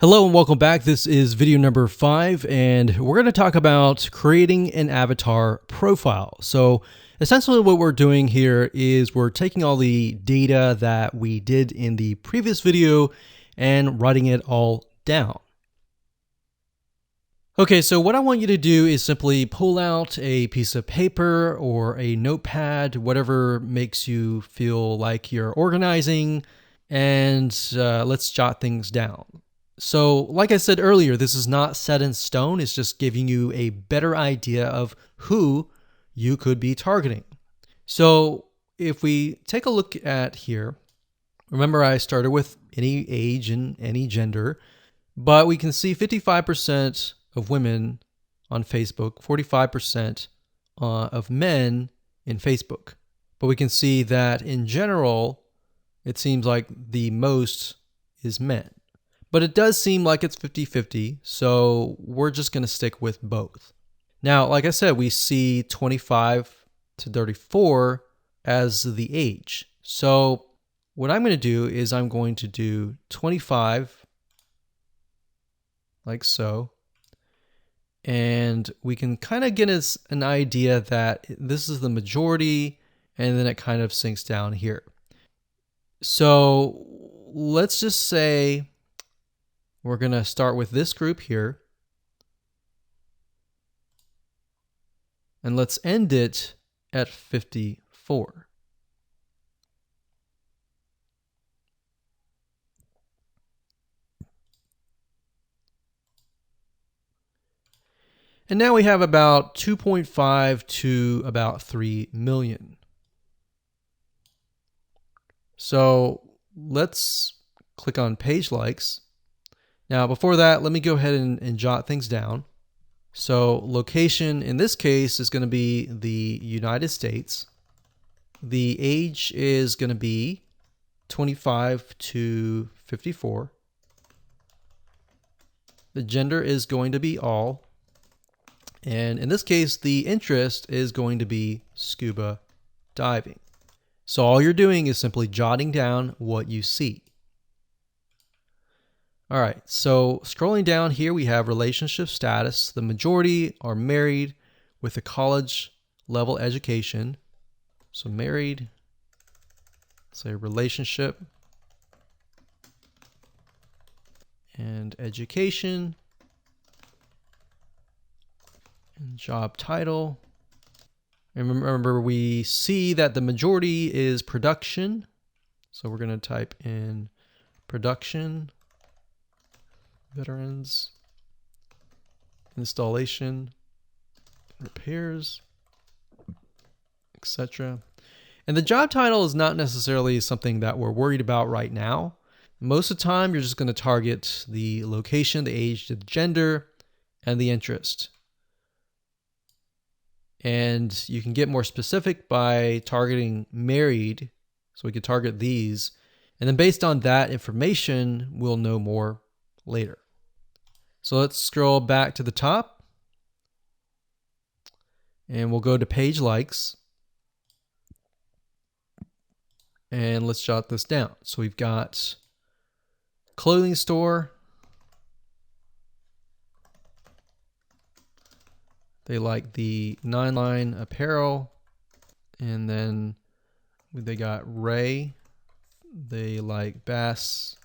Hello and welcome back. This is video number 5, and we're going to talk about creating an avatar profile. So essentially what we're doing here is we're taking all the data that we did in the previous video and writing it all down. Okay, so what I want you to do is simply pull out a piece of paper or a notepad, whatever makes you feel like you're organizing, and let's jot things down. So, like I said earlier, this is not set in stone. It's just giving you a better idea of who you could be targeting. So, if we take a look at here, remember I started with any age and any gender, but we can see 55% of women on Facebook, 45% of men in Facebook. But we can see that in general, it seems like the most is men. But it does seem like it's 50-50, so we're just going to stick with both. Now, like I said, we see 25 to 34 as the age. So what I'm going to do is I'm going to do 25, like so. And we can kind of get us an idea that this is the majority, and then it kind of sinks down here. So let's just say we're going to start with this group here. And let's end it at 54. And now we have about 2.5 to about 3 million. So let's click on page likes. Now, before that, let me go ahead and jot things down. So location in this case is going to be the United States. The age is going to be 25 to 54. The gender is going to be all. And in this case, the interest is going to be scuba diving. So all you're doing is simply jotting down what you see. All right, so scrolling down here, we have relationship status. The majority are married with a college level education. So married, say relationship, and education, and job title. And remember, we see that the majority is production. So we're going to type in production. Veterans, installation, repairs, etc. And the job title is not necessarily something that we're worried about right now. Most of the time, you're just going to target the location, the age, the gender, and the interest. And you can get more specific by targeting married. So we could target these. And then based on that information, we'll know more later. So let's scroll back to the top and we'll go to page likes and let's jot this down. So we've got clothing store. They like the 9-line apparel, and then they got Ray. They like Bass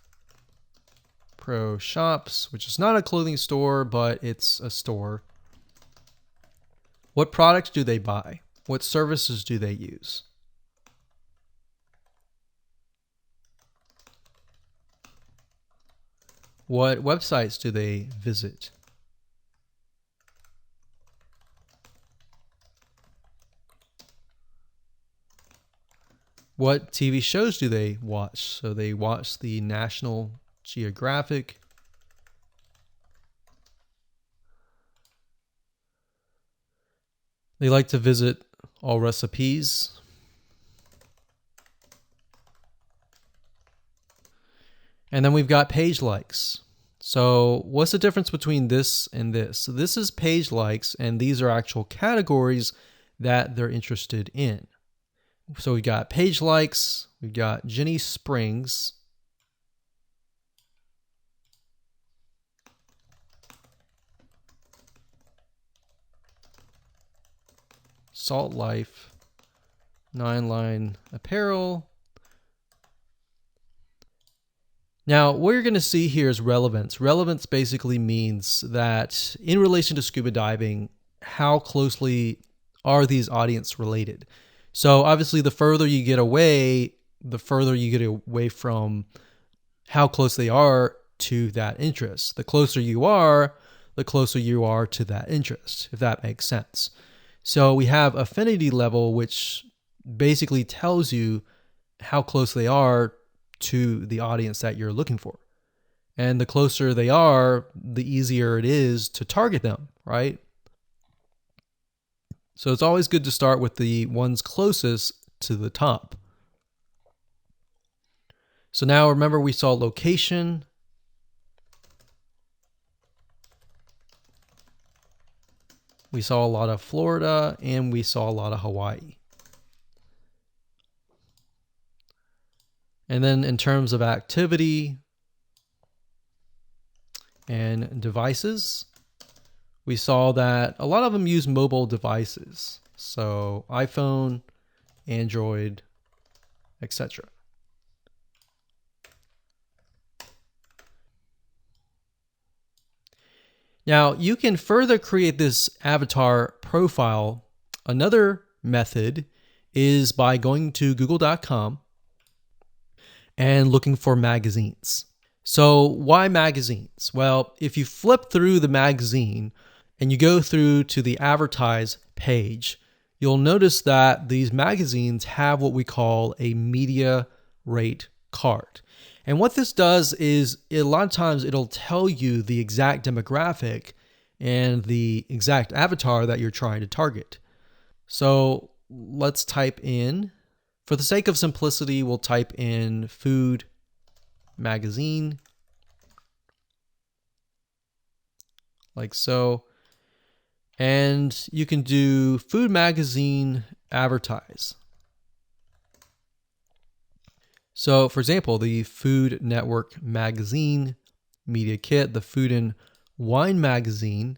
Pro Shops, which is not a clothing store, but it's a store. What products do they buy? What services do they use? What websites do they visit? What TV shows do they watch? So they watch the National Geographic. They like to visit All Recipes. And then we've got page likes. So what's the difference between this and this? So this is page likes, and these are actual categories that they're interested in. So we got page likes, we've got Jenny Springs, Salt Life 9-line apparel. Now, what you're going to see here is relevance. Relevance basically means that in relation to scuba diving, how closely are these audience related? So obviously, the further you get away, from how close they are to that interest. The closer you are, the closer you are to that interest, if that makes sense. So we have affinity level, which basically tells you how close they are to the audience that you're looking for. And the closer they are, the easier it is to target them, right? So it's always good to start with the ones closest to the top. So now remember, we saw location. We saw a lot of Florida, and we saw a lot of Hawaii. And then in terms of activity and devices, we saw that a lot of them use mobile devices. So iPhone, Android, etc. Now, you can further create this avatar profile. Another method is by going to google.com and looking for magazines. So why magazines? Well, if you flip through the magazine and you go through to the advertise page, you'll notice that these magazines have what we call a media rate card. And what this does is a lot of times it'll tell you the exact demographic and the exact avatar that you're trying to target. So let's type in, for the sake of simplicity, we'll type in food magazine, like so. And you can do food magazine advertise. So for example, the Food Network magazine media kit, the Food and Wine magazine.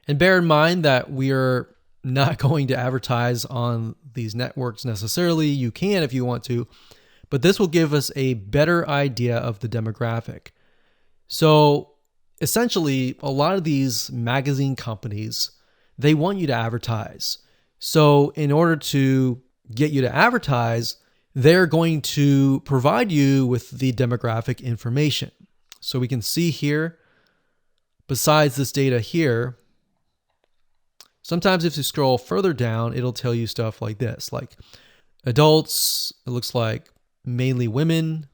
And bear in mind that we are not going to advertise on these networks necessarily. You can if you want to, but this will give us a better idea of the demographic. So essentially, a lot of these magazine companies, they want you to advertise. So in order to get you to advertise, they're going to provide you with the demographic information. So we can see here, besides this data here, sometimes if you scroll further down, it'll tell you stuff like this, like adults, it looks like mainly women,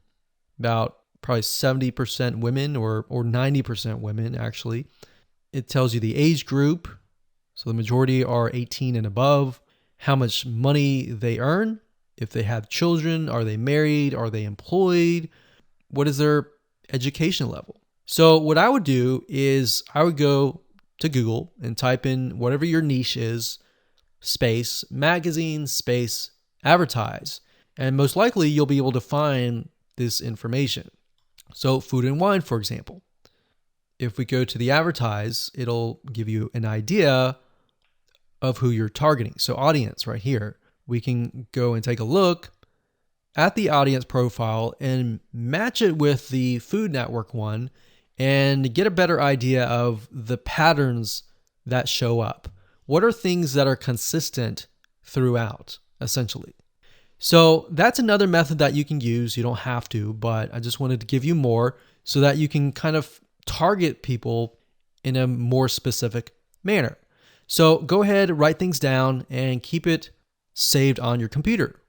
about probably 70% women or 90% women actually. It tells you the age group. So the majority are 18 and above, how much money they earn, if they have children, are they married, are they employed, what is their education level. So what I would do is I would go to Google and type in whatever your niche is, space, magazine, space, advertise. And most likely you'll be able to find this information. So food and wine, for example. If we go to the advertise, it'll give you an idea of who you're targeting. So audience right here, we can go and take a look at the audience profile and match it with the Food Network one and get a better idea of the patterns that show up. What are things that are consistent throughout, essentially? So that's another method that you can use. You don't have to, but I just wanted to give you more so that you can kind of target people in a more specific manner. So go ahead, write things down, and keep it saved on your computer.